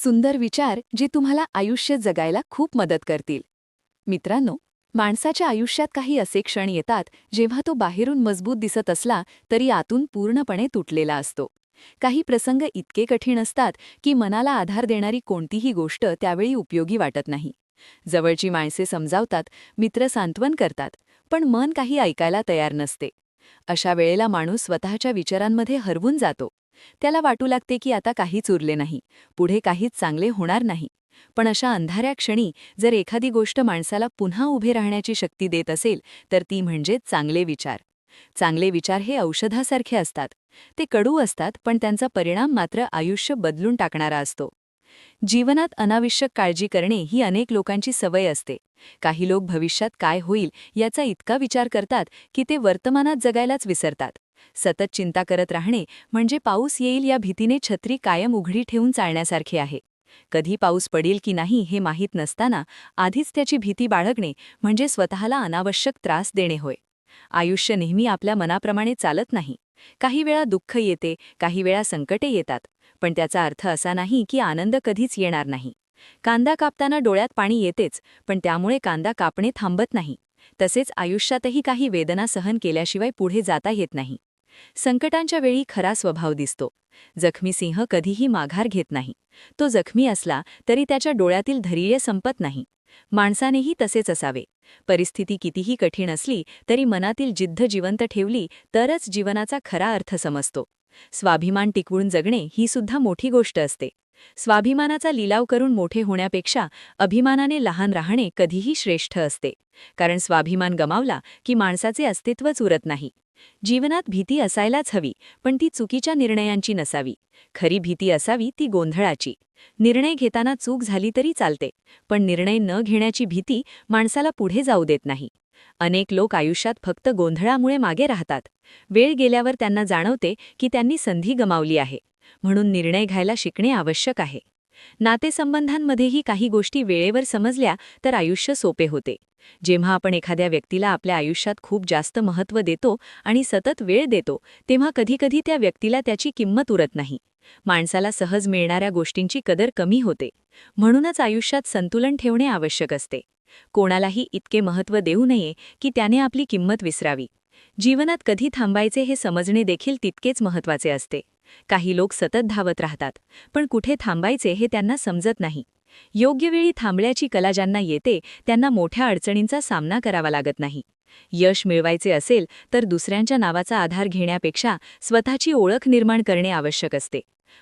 सुंदर विचार जे तुम्हाला आयुष्य जगायला खूप मदत करतील. मित्रांनो, माणसाच्या आयुष्यात काही असे क्षण येतात जेव्हा तो बाहेरून मजबूत दिसत असला तरी आतून पूर्णपणे तुटलेला असतो. काही प्रसंग इतके कठीण असतात की मनाला आधार देणारी कोणतीही गोष्ट त्यावेळी उपयोगी वाटत नाही. जवळची माणसे समजावतात, मित्र सांत्वन करतात, पण मन काही ऐकायला तयार नसते. अशा वेळेला माणूस स्वतःच्या विचारांमध्ये हरवून जातो. त्याला वाटू लागते की आता काहीच उरले नाही, पुढे काहीच चांगले होणार नाही. पण अशा अंधाऱ्या क्षणी जर एखादी गोष्ट माणसाला पुन्हा उभे राहण्याची शक्ती देत असेल तर ती म्हणजे चांगले विचार. चांगले विचार हे औषधासारखे असतात. ते कडू असतात पण त्यांचा परिणाम मात्र आयुष्य बदलून टाकणारा असतो. जीवनात अनावश्यक काळजी करणे ही अनेक लोकांची सवय असते. काही लोक भविष्यात काय होईल याचा इतका विचार करतात की ते वर्तमानात जगायलाच विसरतात. सतत चिंता करत राहणे म्हणजे पाऊस येईल या भीतीने छत्री कायम उघडी ठेवून चालण्यासारखे आहे. कधी पाऊस पडेल की नाही हे माहीत नसताना आधीच त्याची भीती बाळगणे म्हणजे स्वतःला अनावश्यक त्रास देणे होय. आयुष्य नेहमी आपल्या मनाप्रमाणे चालत नाही. काही वेळा दुःख येते, काही वेळा संकटे येतात, पण त्याचा अर्थ असा नाही की आनंद कधीच येणार नाही. कांदा कापताना डोळ्यात पाणी येतेच, पण त्यामुळे कांदा कापणे थांबत नाही. तसेच आयुष्यातही काही वेदना सहन केल्याशिवाय पुढे जाता येत नाही. संकटांच्या वेळी खरा स्वभाव दिसतो. जखमी सिंह कधीही माघार घेत नाही. तो जखमी असला तरी त्याच्या डोळ्यातील धैर्य संपत नाही. माणसानेही तसेच असावे. परिस्थिती कितीही कठीण असली तरी मनातील जिद्द जिवंत ठेवली तरच जीवनाचा खरा अर्थ समजतो. स्वाभिमान टिकवून जगणे ही सुद्धा मोठी गोष्ट असते. स्वाभिमानाचा लिलाव करून मोठे होण्यापेक्षा अभिमानाने लहान राहणे कधीही श्रेष्ठ असते. कारण स्वाभिमान गमावला की माणसाचे अस्तित्वच उरत नाही. जीवनात भीती असायलाच हवी, पण ती चुकीच्या निर्णयांची नसावी. खरी भीती असावी ती गोंधळाची. निर्णय घेताना चूक झाली तरी चालते, पण निर्णय न घेण्याची भीती माणसाला पुढे जाऊ देत नाही. अनेक लोक आयुष्यात फक्त गोंधळामुळे मागे राहतात. वेळ गेल्यावर त्यांना जाणवते की त्यांनी संधी गमावली आहे. म्हणून निर्णय घ्यायला शिकणे आवश्यक आहे. नातेसंबंधांमध्येही काही गोष्टी वेळेवर समजल्या तर आयुष्य सोपे होते. जेव्हा आपण एखाद्या व्यक्तीला आपल्या आयुष्यात खूप जास्त महत्त्व देतो आणि सतत वेळ देतो, तेव्हा कधीकधी त्या व्यक्तीला त्याची किंमत उरत नाही. माणसाला सहज मिळणाऱ्या गोष्टींची कदर कमी होते. म्हणूनच आयुष्यात संतुलन ठेवणे आवश्यक असते. कोणालाही इतके महत्त्व देऊ नये की त्याने आपली किंमत विसरावी. जीवनात कधी थांबायचे हे समजणे देखील तितकेच महत्त्वाचे असते. काही लोक सतत धावत राहतात, पण कुठे थांबायचे हे त्यांना समजत नाही. योग्य वेळी थांबण्याची कला ज्यांना येते त्यांना मोठ्या अडचणींचा सामना करावा लागत नाही. यश मिळवायचे असेल तर दुसऱ्यांच्या नावाचा आधार घेण्यापेक्षा स्वतःची ओळख निर्माण करणे आवश्यक असते.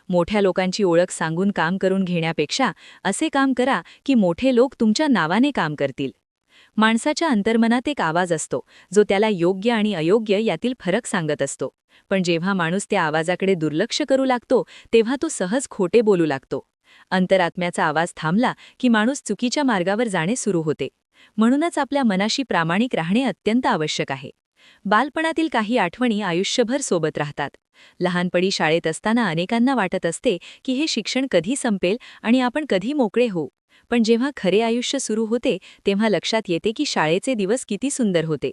मोठ्या लोकांची ओळख सांगून काम करून घेण्यापेक्षा असे काम करा की मोठे लोक तुमच्या नावाने काम करतील. माणसाच्या अंतर्मनात एक आवाज असतो जो त्याला योग्य आणि अयोग्य यातील फरक सांगत असतो. पण जेव्हा माणूस त्या आवाजाकडे दुर्लक्ष करू लागतो तेव्हा तो सहज खोटे बोलू लागतो. अंतरात्म्याचा आवाज थांबला की माणूस चुकीच्या मार्गावर जाणे सुरू होते. म्हणूनच आपल्या मनाशी प्रामाणिक राहणे अत्यंत आवश्यक आहे. बालपणातील काही आठवणी आयुष्यभर सोबत राहतात. लहानपणी शाळेत असताना अनेकांना वाटत असते की हे शिक्षण कधी संपेल आणि आपण कधी मोकळे होऊ. पण जेव्हा खरे आयुष्य सुरू होते तेव्हा लक्षात येते की शाळेचे दिवस किती सुंदर होते.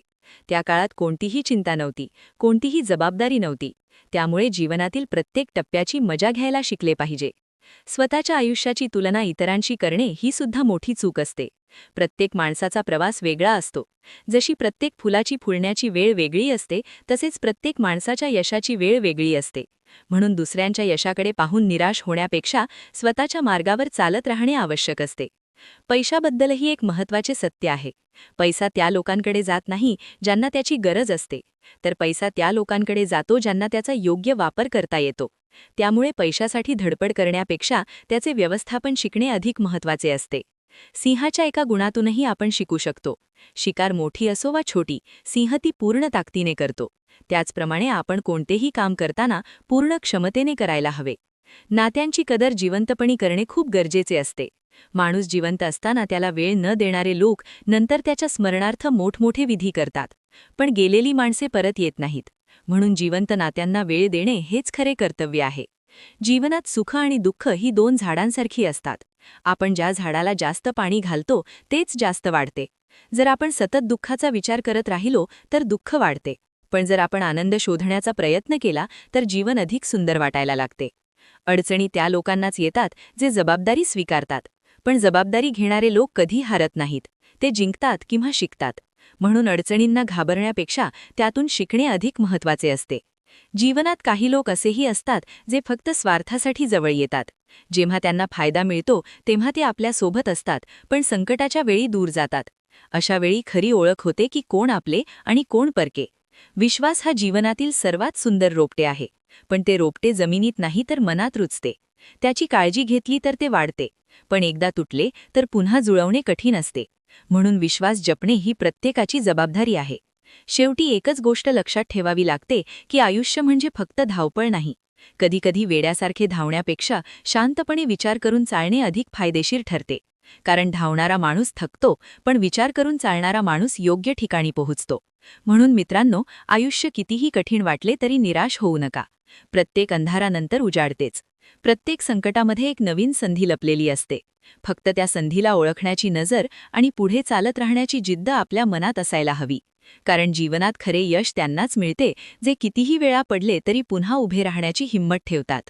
त्या काळात कोणतीही चिंता नव्हती, कोणतीही जबाबदारी नव्हती. त्यामुळे जीवनातील प्रत्येक टप्प्याची मजा घ्यायला शिकले पाहिजे. स्वतःच्या आयुष्याची तुलना इतरांशी करणे ही सुद्धा मोठी चूक असते. प्रत्येक माणसाचा प्रवास वेगळा असतो. जशी प्रत्येक फुलाची फुलण्याची वेळ वेगळी असते तसेच प्रत्येक माणसाच्या यशाची वेळ वेगळी असते. म्हणून दुसऱ्यांच्या यशाकडे पाहून निराश होण्यापेक्षा स्वतःच्या मार्गावर चालत राहणे आवश्यक असते. पैशाबद्दलही एक महत्त्वाचे सत्य आहे. पैसा त्या लोकांकडे जात नाही ज्यांना त्याची गरज असते, तर पैसा त्या लोकांकडे जातो ज्यांना त्याचा योग्य वापर करता येतो. त्यामुळे पैशासाठी धडपड करण्यापेक्षा त्याचे व्यवस्थापन शिकणे अधिक महत्त्वाचे असते. सिंहाच्या एका गुणातूनही आपण शिकू शकतो. शिकार मोठी असो वा छोटी, सिंह ती पूर्ण ताकदीने करतो. त्याचप्रमाणे आपण कोणतेही काम करताना पूर्ण क्षमतेने करायला हवे. नात्यांची कदर जिवंतपणी करणे खूप गरजेचे असते. माणूस जिवंत असताना त्याला वेळ न देणारे लोक नंतर त्याच्या स्मरणार्थ मोठमोठे विधी करतात. पण गेलेली माणसे परत येत नाहीत. म्हणून जिवंत नात्यांना वेळ देणे हेच खरे कर्तव्य आहे. जीवनात सुख आणि दुःख ही दोन झाडांसारखी असतात. आपण ज्या झाडाला जास्त पाणी घालतो तेच जास्त वाढते. जर आपण सतत दुःखाचा विचार करत राहिलो तर दुःख वाढते. पण जर आपण आनंद शोधण्याचा प्रयत्न केला तर जीवन अधिक सुंदर वाटायला लागते. अडचणी त्या लोकांनाच येतात जे जबाबदारी स्वीकारतात. पण जबाबदारी घेणारे लोक कधी हारत नाहीत. ते जिंकतात किंवा शिकतात. म्हणून अडचणींना घाबरण्यापेक्षा त्यातून शिकणे अधिक महत्त्वाचे असते. जीवनात काही लोक असेही असतात जे फक्त स्वार्थासाठी जवळ येतात. जेव्हा त्यांना फायदा मिळतो तेव्हा ते आपल्यासोबत असतात, पण संकटाच्या वेळी दूर जातात. अशा वेळी खरी ओळख होते की कोण आपले आणि कोण परके. विश्वास हा जीवनातील सर्वात सुंदर रोपटे आहे. पण ते रोपटे जमिनीत नाही तर मनात रुजते. त्याची काळजी घेतली तर ते वाढते. पण एकदा तुटले तर पुन्हा जुळवणे कठीण असते. म्हणून विश्वास जपणे ही प्रत्येकाची जबाबदारी आहे. शेवटी एकच गोष्ट लक्षात ठेवावी लागते की आयुष्य म्हणजे फक्त धावपळ नाही. कधीकधी वेड्यासारखे धावण्यापेक्षा शांतपणे विचार करून चालणे अधिक फायदेशीर ठरते. कारण धावणारा माणूस थकतो, पण विचार करून चालणारा माणूस योग्य ठिकाणी पोहोचतो. म्हणून मित्रांनो, आयुष्य कितीही कठीण वाटले तरी निराश होऊ नका. प्रत्येक अंधारानंतर उजाडतेच. प्रत्येक संकटामध्ये एक नवीन संधी लपलेली असते. फक्त त्या संधीला ओळखण्याची नजर आणि पुढे चालत राहण्याची जिद्द आपल्या मनात असायला हवी. कारण जीवनात खरे यश त्यांनाच मिळते जे कितीही वेळा पडले तरी पुन्हा उभे राहण्याची हिंमत ठेवतात.